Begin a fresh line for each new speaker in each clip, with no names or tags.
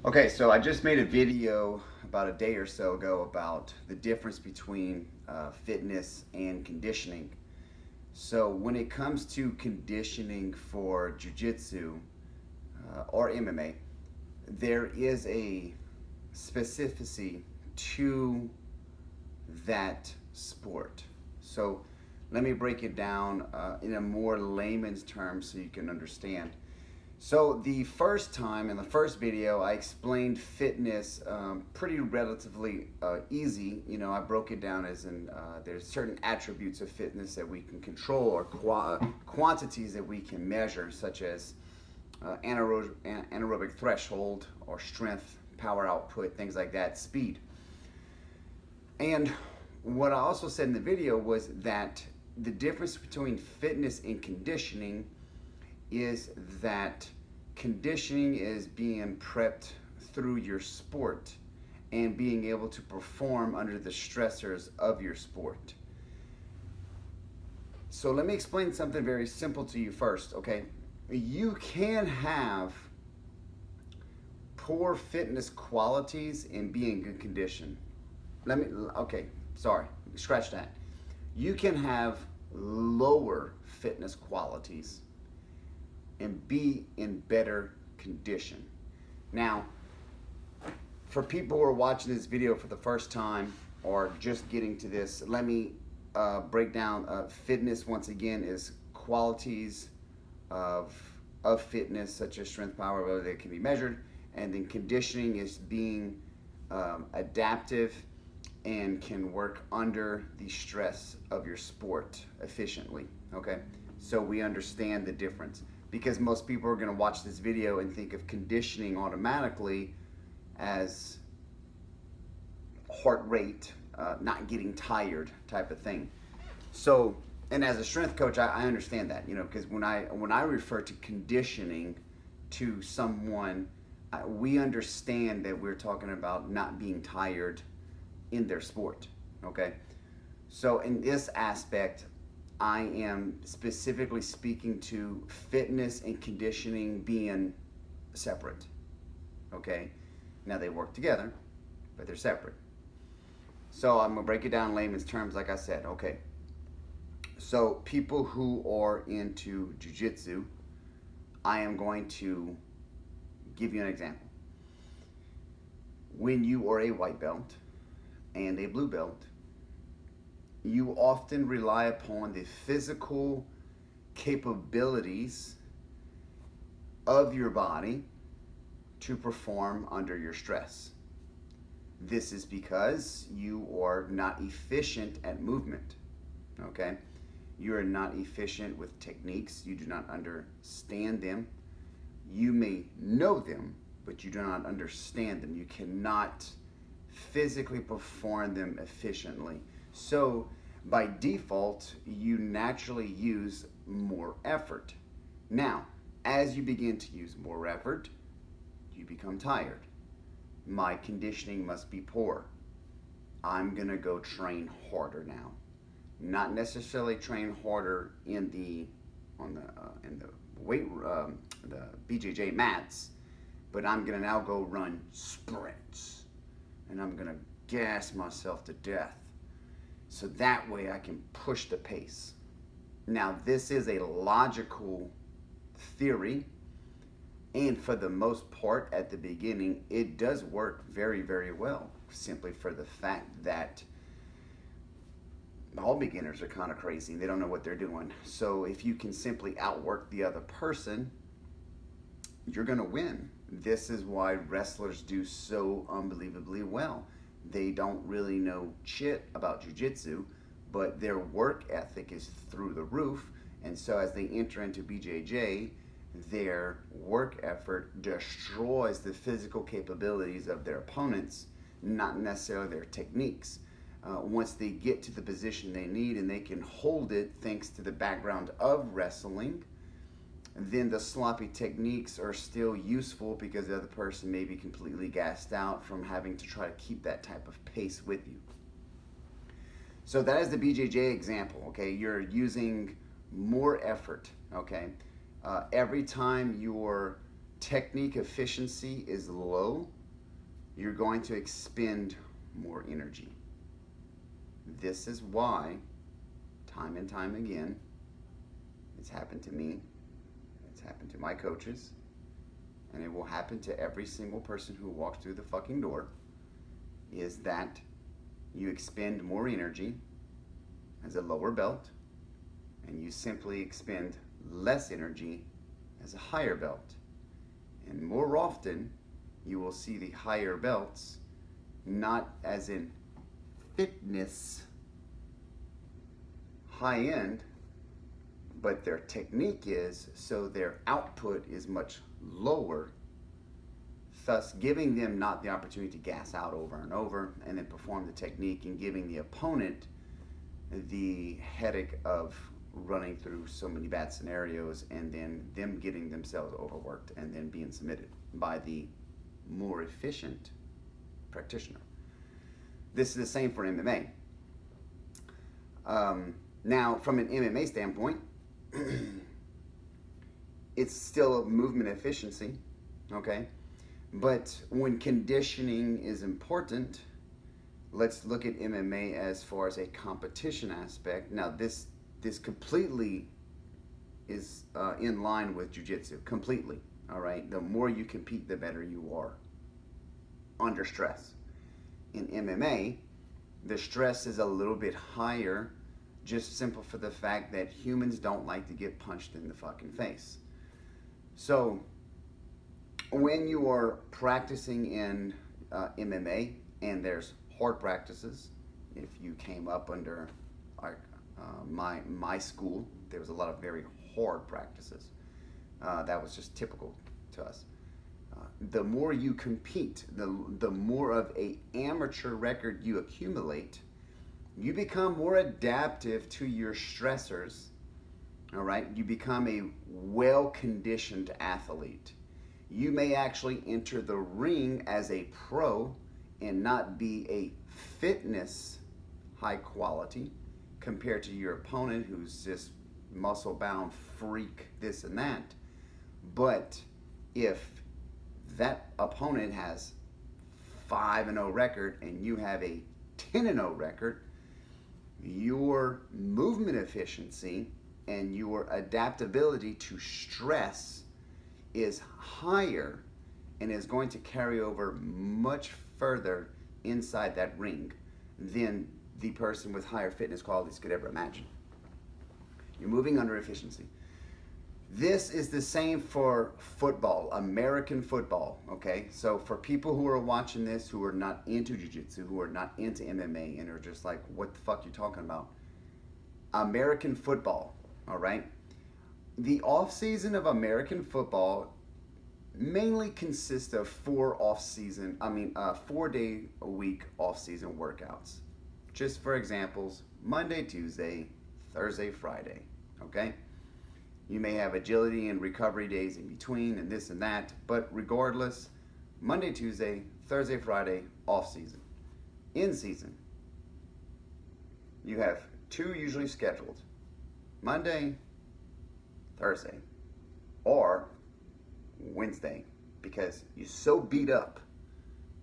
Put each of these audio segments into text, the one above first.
Okay, so I just made a video about a day or so ago about the difference between fitness and conditioning. So when it comes to conditioning for jiu-jitsu or MMA, there is a specificity to that sport. So let me break it down in a more layman's terms so you can understand. So the first time in the first video, I explained fitness pretty relatively easy. You know, I broke it down as in there's certain attributes of fitness that we can control or quantities that we can measure, such as anaerobic threshold or strength, power output, things like that, speed. And what I also said in the video was that the difference between fitness and conditioning is that conditioning is being prepped through your sport and being able to perform under the stressors of your sport. So let me explain something very simple to you first, okay? You can have poor fitness qualities and be in good condition. Scratch that. You can have lower fitness qualities and be in better condition. Now, for people who are watching this video for the first time or just getting to this, let me break down fitness once again is qualities of fitness such as strength, power, ability that can be measured, and then conditioning is being adaptive and can work under the stress of your sport efficiently, okay? So we understand the difference, because most people are going to watch this video and think of conditioning automatically as heart rate, not getting tired type of thing. So, and as a strength coach, I understand that, you know, because when I refer to conditioning to someone, we understand that we're talking about not being tired in their sport, okay? So in this aspect, I am specifically speaking to fitness and conditioning being separate, okay? Now they work together, but they're separate. So I'm gonna break it down in layman's terms like I said, okay? So people who are into jiu-jitsu, I am going to give you an example. When you are a white belt and a blue belt, you often rely upon the physical capabilities of your body to perform under your stress. This is because you are not efficient at movement, okay? You are not efficient with techniques. You do not understand them. You may know them, but you do not understand them. You cannot physically perform them efficiently. So by default, you naturally use more effort. Now, as you begin to use more effort, you become tired. My conditioning must be poor. I'm gonna go train harder now. Not necessarily train harder in the BJJ mats, but I'm gonna now go run sprints, and I'm gonna gas myself to death. So that way I can push the pace. Now this is a logical theory, and for the most part at the beginning it does work very, very well, simply for the fact that all beginners are kind of crazy. They don't know what they're doing. So if you can simply outwork the other person, you're gonna win. This is why wrestlers do so unbelievably well. They don't really know shit about jiu-jitsu, but their work ethic is through the roof. And so as they enter into BJJ, their work effort destroys the physical capabilities of their opponents, not necessarily their techniques. Once they get to the position they need and they can hold it thanks to the background of wrestling, then the sloppy techniques are still useful because the other person may be completely gassed out from having to try to keep that type of pace with you. So that is the BJJ example, okay? You're using more effort, okay? Every time your technique efficiency is low, you're going to expend more energy. This is why, time and time again, it's happened to me, it's happened to my coaches, and it will happen to every single person who walks through the fucking door, is that you expend more energy as a lower belt, and you simply expend less energy as a higher belt. And more often, you will see the higher belts not as in fitness high end, but their technique is, so their output is much lower, thus giving them not the opportunity to gas out over and over and then perform the technique, and giving the opponent the headache of running through so many bad scenarios and then them getting themselves overworked and then being submitted by the more efficient practitioner. This is the same for MMA. Now, from an MMA standpoint, it's still a movement efficiency, okay? But when conditioning is important, let's look at MMA as far as a competition aspect. Now, this completely is in line with jiu-jitsu, completely, all right? The more you compete, the better you are under stress. In MMA, the stress is a little bit higher, just simple for the fact that humans don't like to get punched in the fucking face. So when you are practicing in MMA, and there's hard practices, if you came up under my school, there was a lot of very hard practices. That was just typical to us. The more you compete, the more of a amateur record you accumulate, you become more adaptive to your stressors, all right? You become a well-conditioned athlete. You may actually enter the ring as a pro and not be a fitness high quality compared to your opponent who's just muscle-bound freak, this and that. But if that opponent has 5-0 record and you have a 10-0 record, your movement efficiency and your adaptability to stress is higher and is going to carry over much further inside that ring than the person with higher fitness qualities could ever imagine. You're moving under efficiency. This is the same for football, American football, okay? So for people who are watching this who are not into jiu-jitsu, who are not into MMA, and are just like, what the fuck you talking about? American football, all right? The off-season of American football mainly consists of 4-day-a-week off-season workouts. Just for examples, Monday, Tuesday, Thursday, Friday, okay? You may have agility and recovery days in between and this and that, but regardless, Monday, Tuesday, Thursday, Friday, off season. In season, you have 2 usually scheduled, Monday, Thursday, or Wednesday, because you're so beat up,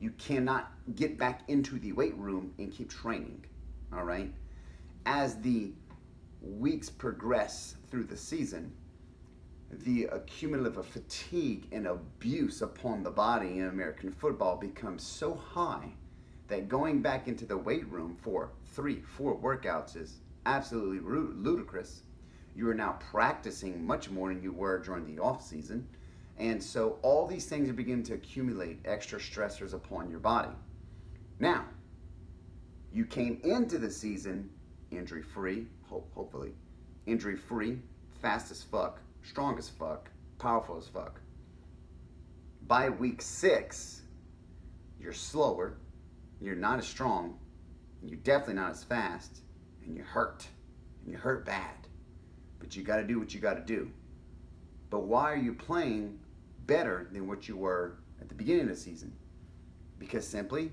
you cannot get back into the weight room and keep training, all right? As the weeks progress through the season, the accumulative fatigue and abuse upon the body in American football becomes so high that going back into the weight room for 3-4 workouts is absolutely ludicrous. You are now practicing much more than you were during the off season, and so all these things are beginning to accumulate extra stressors upon your body. Now, you came into the season injury-free, hopefully, injury-free, fast as fuck, strong as fuck, powerful as fuck. By week 6, you're slower, you're not as strong, and you're definitely not as fast, and you hurt bad. But you gotta do what you gotta do. But why are you playing better than what you were at the beginning of the season? Because simply,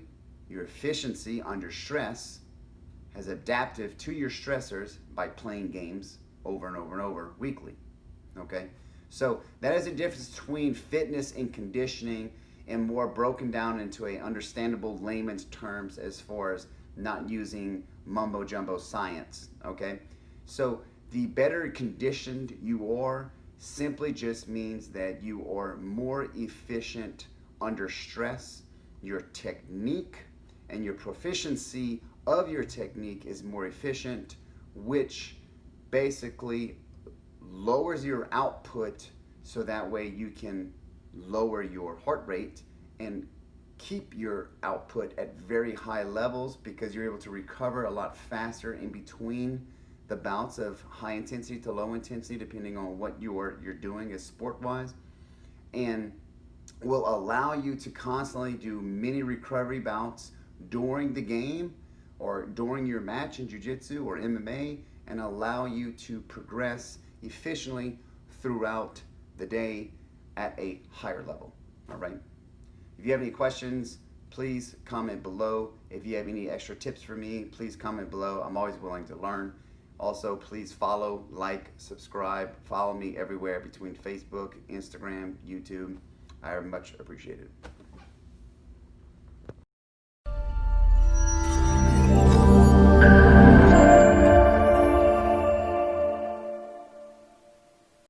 your efficiency under stress has adapted to your stressors by playing games over and over and over weekly, okay? So that is the difference between fitness and conditioning and more broken down into a understandable layman's terms as far as not using mumbo jumbo science. Okay, so the better conditioned you are simply just means that you are more efficient under stress. Your technique and your proficiency of your technique is more efficient, which basically lowers your output, so that way you can lower your heart rate and keep your output at very high levels, because you're able to recover a lot faster in between the bouts of high intensity to low intensity, depending on what you're doing as sport wise, and will allow you to constantly do mini recovery bouts during the game or during your match in jiu-jitsu or MMA, and allow you to progress efficiently throughout the day at a higher level. All right. If you have any questions, please comment below. If you have any extra tips for me, please comment below. I'm always willing to learn. Also, please follow, like, subscribe, follow me everywhere between Facebook, Instagram, YouTube. I much appreciate it.